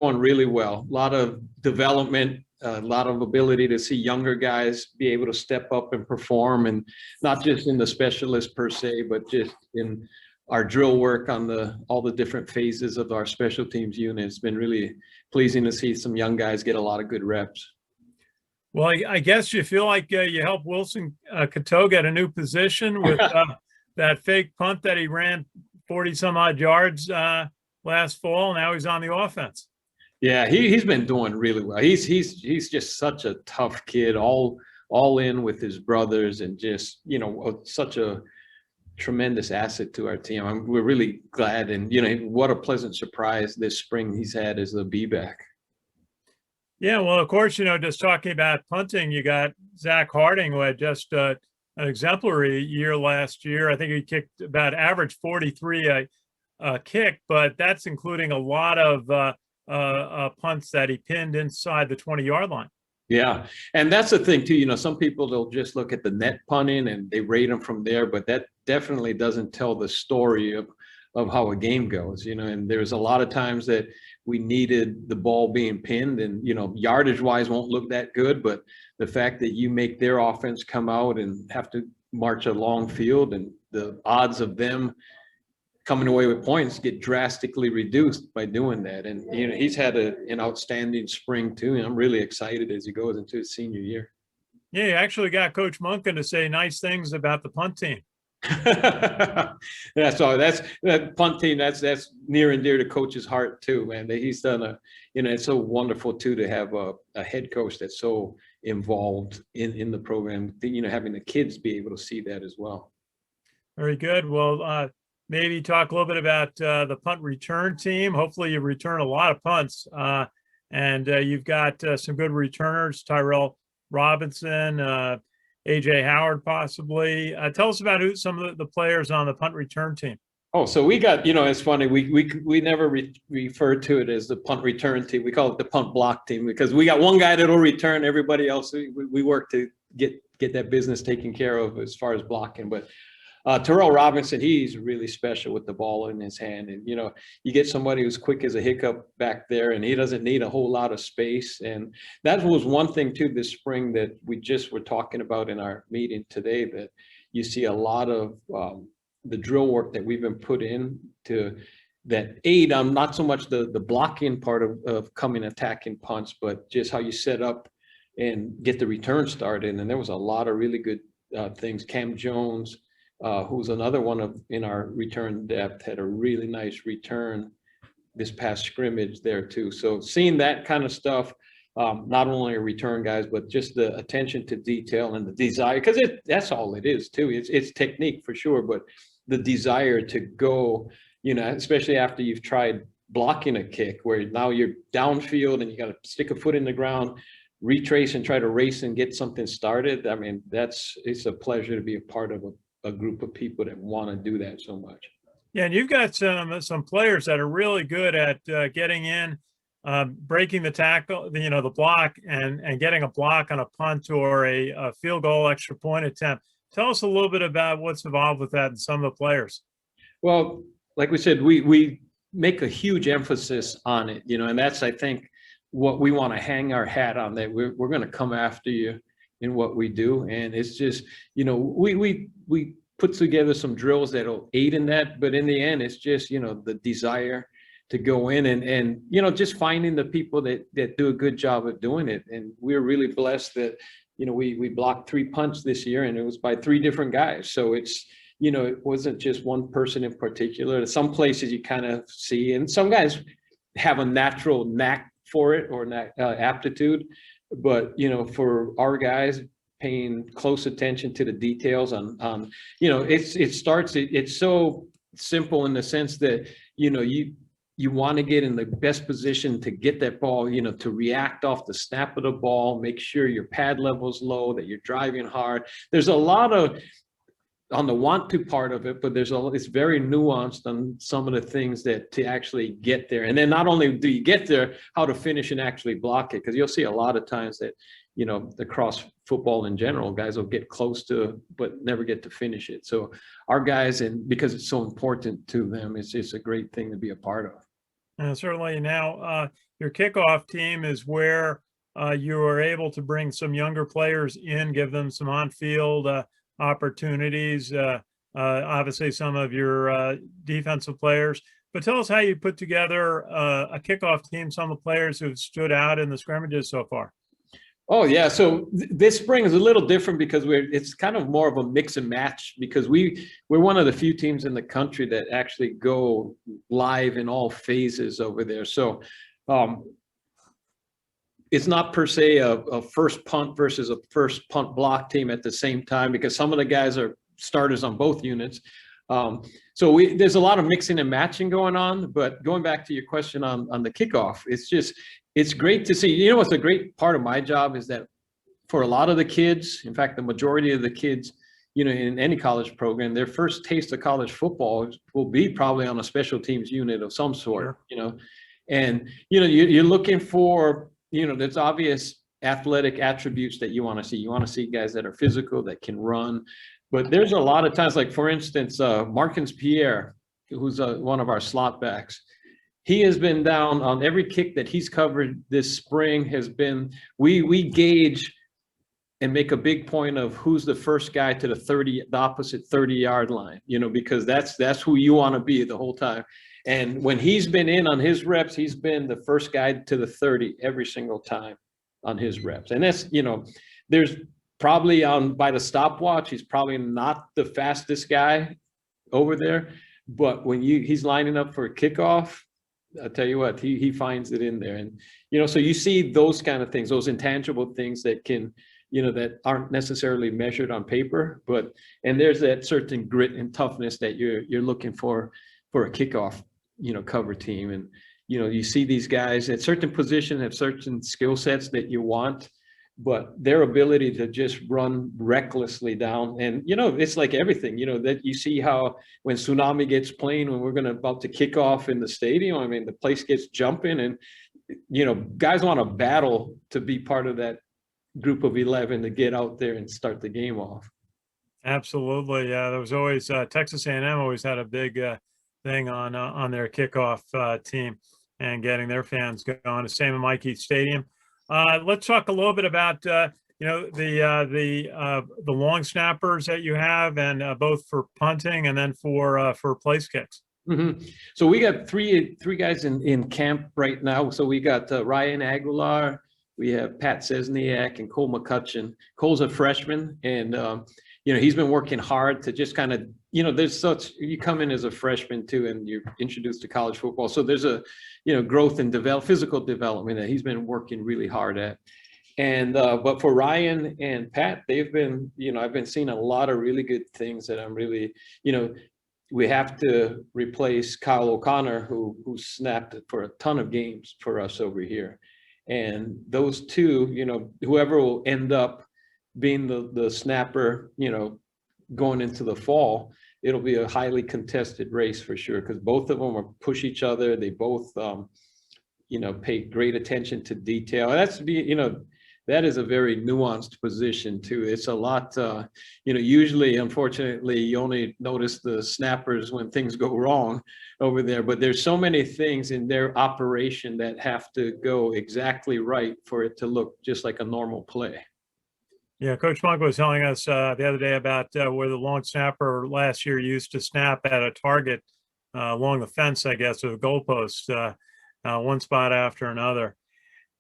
Going really well. A lot of development, a lot of ability to see younger guys be able to step up and perform, and not just in the specialist per se, but just in our drill work on all the different phases of our special teams unit. It's been really pleasing to see some young guys get a lot of good reps. Well, I guess you feel like you helped Wilson Cateau get a new position with that fake punt that he ran 40 some odd yards last fall. Now he's on the offense. Yeah, he's been doing really well. He's just such a tough kid, all in with his brothers, and just, such a tremendous asset to our team. We're really glad, and what a pleasant surprise this spring he's had as a B-back. Yeah, well, of course, just talking about punting, you got Zach Harding, who had just an exemplary year last year. I think he kicked about average 43 a kick, but that's including a lot of punts that he pinned inside the 20-yard line. Yeah, and that's the thing too. Some people, they'll just look at the net punting and they rate them from there, but that definitely doesn't tell the story of how a game goes. And there's a lot of times that we needed the ball being pinned, and yardage wise won't look that good, but the fact that you make their offense come out and have to march a long field, and the odds of them coming away with points get drastically reduced by doing that. And he's had an outstanding spring too, and I'm really excited as he goes into his senior year. Yeah, you actually got Coach Munkin to say nice things about the punt team. Yeah, so that punt team, that's near and dear to Coach's heart too, man. He's done it's so wonderful too to have a head coach that's so involved in the program, having the kids be able to see that as well. Very good. Well, maybe talk a little bit about the punt return team. Hopefully you return a lot of punts, and you've got some good returners, Tyrell Robinson, AJ Howard, possibly. Tell us about some of the players on the punt return team. Oh, so we got, it's funny. We never refer to it as the punt return team. We call it the punt block team, because we got one guy that'll return. Everybody else, we work to get that business taken care of as far as blocking. But Tyrell Robinson, he's really special with the ball in his hand. And, you get somebody who's quick as a hiccup back there, and he doesn't need a whole lot of space. And that was one thing too this spring that we just were talking about in our meeting today, that you see a lot of the drill work that we've been put in to that aid on not so much the blocking part of coming attacking punts, but just how you set up and get the return started. And there was a lot of really good things. Cam Jones, who's another one in our return depth, had a really nice return this past scrimmage there too. So seeing that kind of stuff, not only return guys, but just the attention to detail and the desire, because that's all it is too. It's technique for sure, but the desire to go, especially after you've tried blocking a kick where now you're downfield and you got to stick a foot in the ground, retrace and try to race and get something started. I mean, it's a pleasure to be a part of a group of people that want to do that so much. Yeah, and you've got some players that are really good at getting in, breaking the tackle, the block, and getting a block on a punt or a field goal extra point attempt. Tell us a little bit about what's involved with that and some of the players. Well, like we said, we make a huge emphasis on it, and that's, I think, what we want to hang our hat on, that we're going to come after you in what we do. And it's just, we put together some drills that'll aid in that, but in the end, it's just, the desire to go in and just finding the people that do a good job of doing it. And we're really blessed that, we blocked 3 punts this year, and it was by 3 different guys. So it's, it wasn't just one person in particular. Some places you kind of see, and some guys have a natural knack for it or aptitude. But, for our guys, paying close attention to the details on it's so simple in the sense that, you want to get in the best position to get that ball, to react off the snap of the ball, make sure your pad level's low, that you're driving hard. There's a lot of on the want to part of it, but it's very nuanced on some of the things that to actually get there. And then not only do you get there, how to finish and actually block it. Because you'll see a lot of times that, across football in general, guys will get close to, but never get to finish it. So our guys, and because it's so important to them, it's a great thing to be a part of. Certainly. Now, your kickoff team is where you are able to bring some younger players in, give them some on-field opportunities. Obviously, some of your defensive players. But tell us how you put together a kickoff team, some of the players who've stood out in the scrimmages so far. Oh yeah, so this spring is a little different because it's kind of more of a mix and match because we're one of the few teams in the country that actually go live in all phases over there. So it's not per se a first punt versus a first punt block team at the same time because some of the guys are starters on both units. So there's a lot of mixing and matching going on, but going back to your question on the kickoff, it's great to see. You know what's a great part of my job is that for a lot of the kids, in fact, the majority of the kids, you know, in any college program, their first taste of college football will be probably on a special teams unit of some sort, Sure. you know, and, you know, you're looking for, you know, there's obvious athletic attributes that you want to see. You want to see guys that are physical, that can run. But there's a lot of times, like for instance, Markins Pierre, who's one of our slot backs, he has been down on every kick that he's covered this spring. Has been we gauge and make a big point of who's the first guy to the opposite 30-yard line, you know, because that's who you want to be the whole time. And when he's been in on his reps, he's been the first guy to the 30 every single time on his reps. And that's, you know, there's probably by the stopwatch, he's probably not the fastest guy over there, but when he's lining up for a kickoff, I'll tell you what, he finds it in there. And, you know, so you see those kind of things, those intangible things that can, you know, that aren't necessarily measured on paper, and there's that certain grit and toughness that you're looking for a kickoff, you know, cover team. And, you know, you see these guys at certain positions have certain skill sets that you want, but their ability to just run recklessly down. And, you know, it's like everything, you know, that you see how when Tsunami gets playing, when we're about to kick off in the stadium, I mean, the place gets jumping and, you know, guys want to battle to be part of that group of 11 to get out there and start the game off. Absolutely. Yeah, there was always Texas A&M always had a big thing on their kickoff team and getting their fans going. The same in Mike East Stadium. Let's talk a little bit about you know, the long snappers that you have, and both for punting and then for place kicks. Mm-hmm. So we got three guys in camp right now. So we got Ryan Aguilar, we have Pat Sesniak, and Cole McCutcheon. Cole's a freshman, and you know, he's been working hard to just kind of, you know, you come in as a freshman too, and you're introduced to college football. So there's a, you know, growth and physical development that he's been working really hard at. And but for Ryan and Pat, they've been, you know, I've been seeing a lot of really good things that I'm really, you know, we have to replace Kyle O'Connor, who snapped for a ton of games for us over here. And those two, you know, whoever will end up being the snapper, you know, going into the fall, it'll be a highly contested race for sure, because both of them will push each other. They both, you know, pay great attention to detail. You know, that is a very nuanced position too. It's a lot, you know, usually, unfortunately, you only notice the snappers when things go wrong over there, but there's so many things in their operation that have to go exactly right for it to look just like a normal play. Yeah, Coach Monk was telling us the other day about where the long snapper last year used to snap at a target along the fence, I guess, or the goalpost, one spot after another.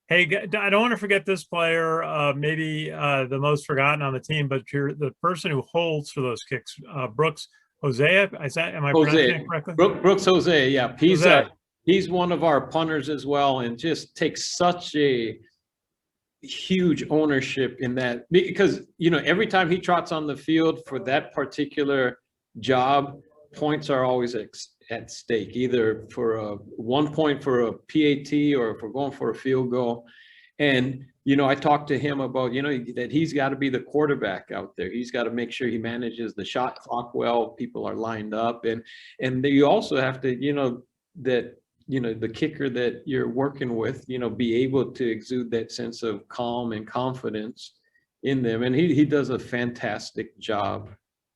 Hey, I don't want to forget this player, maybe the most forgotten on the team, but you're the person who holds for those kicks, Brooks Hosea. Am I pronouncing it correctly? Brooks Hosea, yeah. He's one of our punters as well, and just takes such a huge ownership in that, because, you know, every time he trots on the field for that particular job, points are always at stake, either for 1 point for a PAT or if we're going for a field goal. And, you know, I talked to him about, you know, that he's got to be the quarterback out there. He's got to make sure he manages the shot clock well, people are lined up. And you also have to, you know, that, you know, the kicker that you're working with, you know, be able to exude that sense of calm and confidence in them. And he does a fantastic job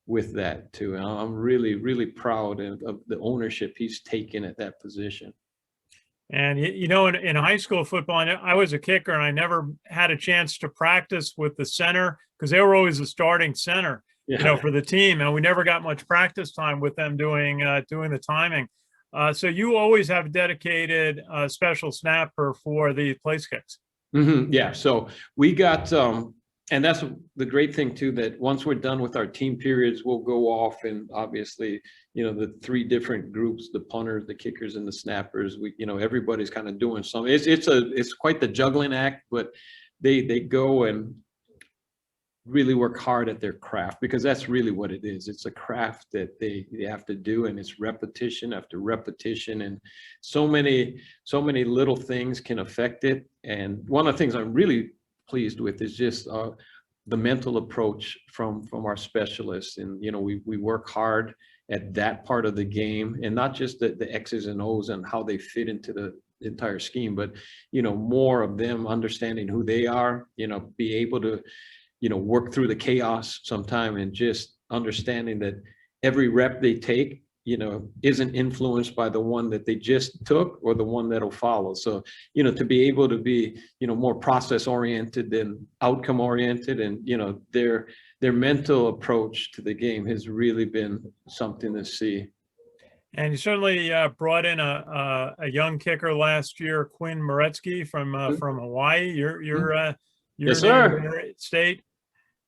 with that too. And I'm really, really proud of the ownership he's taken at that position. And you know, in high school football, I was a kicker, and I never had a chance to practice with the center because they were always the starting center, you know, Yeah. for the team, and we never got much practice time with them doing the timing. So you always have a dedicated special snapper for the place kicks. Yeah. So we got, and that's the great thing too, that once we're done with our team periods, we'll go off and obviously, you know, the three different groups, the punters, the kickers, and the snappers, you know, everybody's kind of doing something. It's quite the juggling act, but they go and really work hard at their craft, because that's really what it is. It's a craft that they have to do, and it's repetition after repetition, and so many little things can affect it. And one of the things I'm really pleased with is just the mental approach from our specialists. And you know, we work hard at that part of the game, and not just the X's and O's and how they fit into the entire scheme, but you know, more of them understanding who they are, you know, be able to, you know, work through the chaos sometime, and just understanding that every rep they take, you know, isn't influenced by the one that they just took or the one that'll follow. So, you know, to be able to be, you know, more process oriented than outcome oriented, and, you know, their mental approach to the game has really been something to see. And you certainly brought in a young kicker last year, Quinn Moretsky from Hawaii. You're Yes, sir. in your state.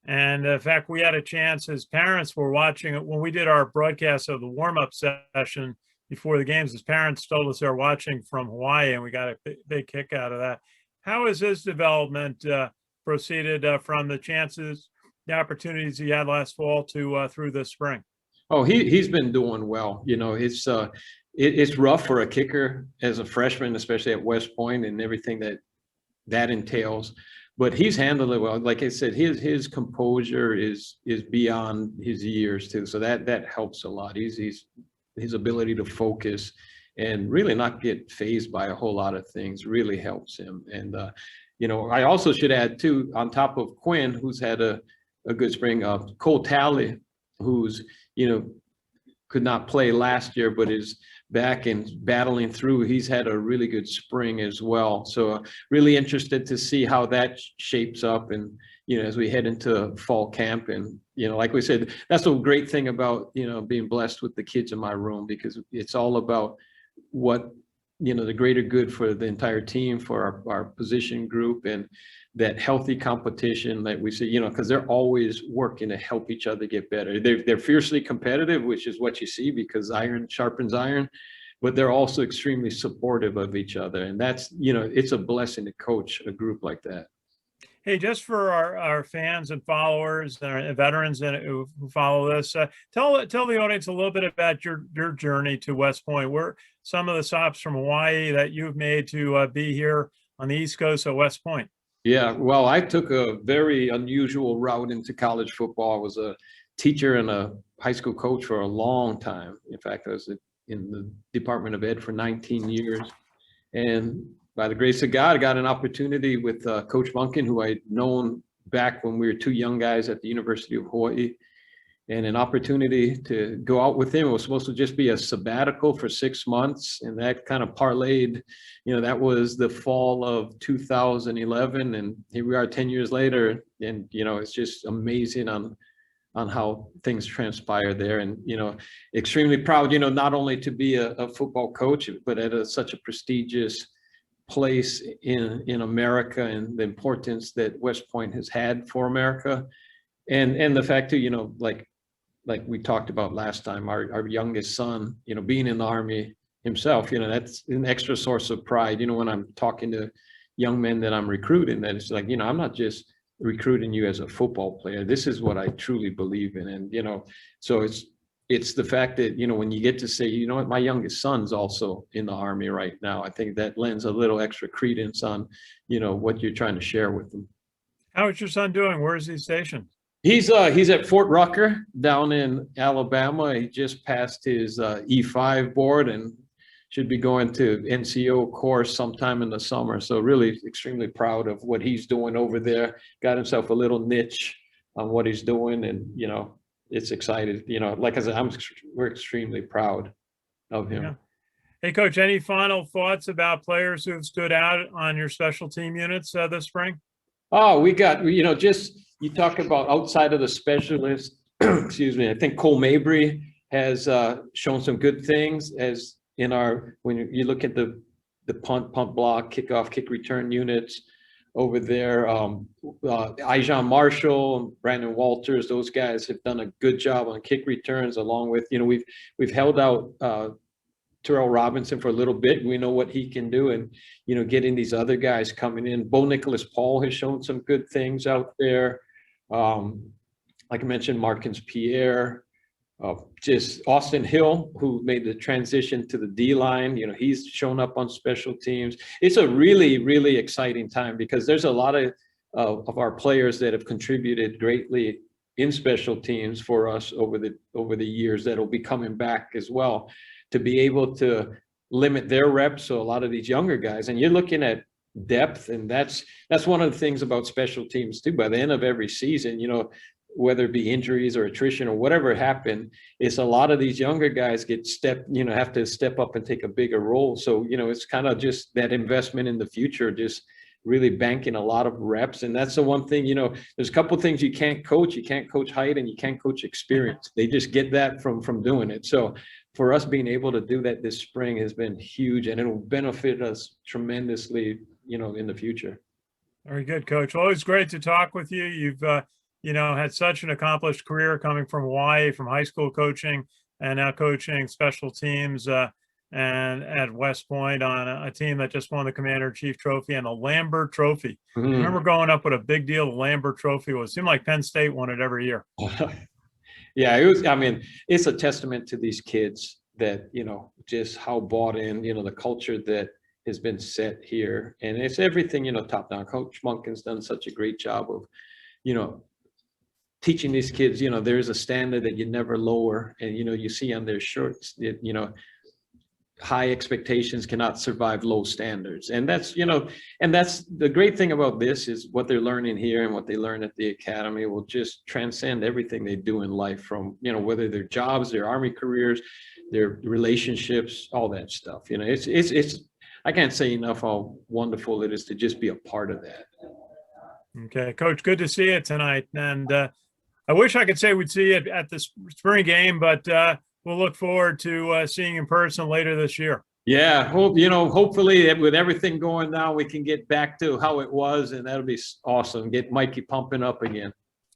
And in fact, we had a chance, as parents were watching it when we did our broadcast of the warm-up session before the games. His parents told us they're watching from Hawaii, and we got a big kick out of that. How has his development proceeded from the opportunities he had last fall to through this spring? Oh, he's been doing well. You know, it's rough for a kicker as a freshman, especially at West Point, and everything that entails. But he's handled it well. Like I said, his composure is beyond his years too. So that helps a lot. His ability to focus and really not get fazed by a whole lot of things really helps him. And you know, I also should add too, on top of Quinn, who's had a good spring, Cole Talley, who's, you know, could not play last year, but is back and battling through. He's had a really good spring as well. So really interested to see how that shapes up. And, you know, as we head into fall camp, and, you know, like we said, that's a great thing about, you know, being blessed with the kids in my room, because it's all about what, you know, the greater good for the entire team, for our position group, and that healthy competition that we see, you know, because they're always working to help each other get better. They're fiercely competitive, which is what you see, because iron sharpens iron, but they're also extremely supportive of each other. And that's, you know, it's a blessing to coach a group like that. Hey, just for our fans and followers and veterans who follow this, tell the audience a little bit about your journey to West Point. Where some of the stops from Hawaii that you've made to be here on the East Coast at West Point. Yeah, well, I took a very unusual route into college football. I was a teacher and a high school coach for a long time. In fact, I was in the Department of Ed for 19 years. And by the grace of God, I got an opportunity with Coach Bunkin, who I'd known back when we were two young guys at the University of Hawaii, and an opportunity to go out with him. It was supposed to just be a sabbatical for 6 months, and that kind of parlayed, you know, that was the fall of 2011, and here we are 10 years later. And, you know, it's just amazing on how things transpire there. And, you know, extremely proud, you know, not only to be a football coach, but at such a prestigious place in America, and the importance that West Point has had for America. And the fact too, you know, like we talked about last time, our youngest son, you know, being in the Army himself, you know, that's an extra source of pride. You know, when I'm talking to young men that I'm recruiting, that it's like, you know, I'm not just recruiting you as a football player. This is what I truly believe in. And, you know, so it's the fact that, you know, when you get to say, you know what, my youngest son's also in the Army right now, I think that lends a little extra credence on, you know, what you're trying to share with them. How is your son doing? Where is he stationed? He's at Fort Rucker down in Alabama. He just passed his E5 board and should be going to NCO course sometime in the summer. So really extremely proud of what he's doing over there. Got himself a little niche on what he's doing, and, you know, it's excited. You know, like I said, we're extremely proud of him. Yeah. Hey, Coach, any final thoughts about players who have stood out on your special team units this spring? Oh, we got, just you talk about outside of the specialist, excuse me, I think Cole Mabry has shown some good things as in when you look at the punt block, kickoff, kick return units over there. Ijan Marshall, Brandon Walters, those guys have done a good job on kick returns, along with, we've held out Terrell Robinson for a little bit. We know what he can do, and getting these other guys coming in. Bo Nicholas Paul has shown some good things out there. Like I mentioned, Markins Pierre, just Austin Hill, who made the transition to the D line. He's shown up on special teams. It's a really, really exciting time because there's a lot of our players that have contributed greatly in special teams for us over the years that'll be coming back as well, to be able to limit their reps. So a lot of these younger guys, and you're looking at depth, and that's one of the things about special teams too. By the end of every season, whether it be injuries or attrition or whatever happened, it's a lot of these younger guys have to step up and take a bigger role. So, it's kind of just that investment in the future, just really banking a lot of reps. And that's the one thing, there's a couple of things you can't coach. You can't coach height and you can't coach experience. They just get that from doing it. So for us being able to do that this spring has been huge, and it'll benefit us tremendously, in the future. Very good, Coach. Always great to talk with you. You've, had such an accomplished career coming from Hawaii, from high school coaching, and now coaching special teams and at West Point on a team that just won the Commander-in-Chief Trophy and the Lambert Trophy. Mm-hmm. I remember growing up with a big deal the Lambert Trophy was. It seemed like Penn State won it every year. Yeah, it's a testament to these kids that, just how bought in, the culture that has been set here. And it's everything, top down. Coach Monken's done such a great job of, teaching these kids, there's a standard that you never lower. And, you see on their shirts that, high expectations cannot survive low standards. And that's, and that's the great thing about this is what they're learning here and what they learn at the academy will just transcend everything they do in life, from, whether their jobs, their Army careers, their relationships, all that stuff. It's I can't say enough how wonderful it is to just be a part of that. Okay, Coach, good to see you tonight. And I wish I could say we'd see you at the spring game, but we'll look forward to seeing you in person later this year. Yeah, hopefully with everything going down, we can get back to how it was, and that'll be awesome. Get Mikey pumping up again.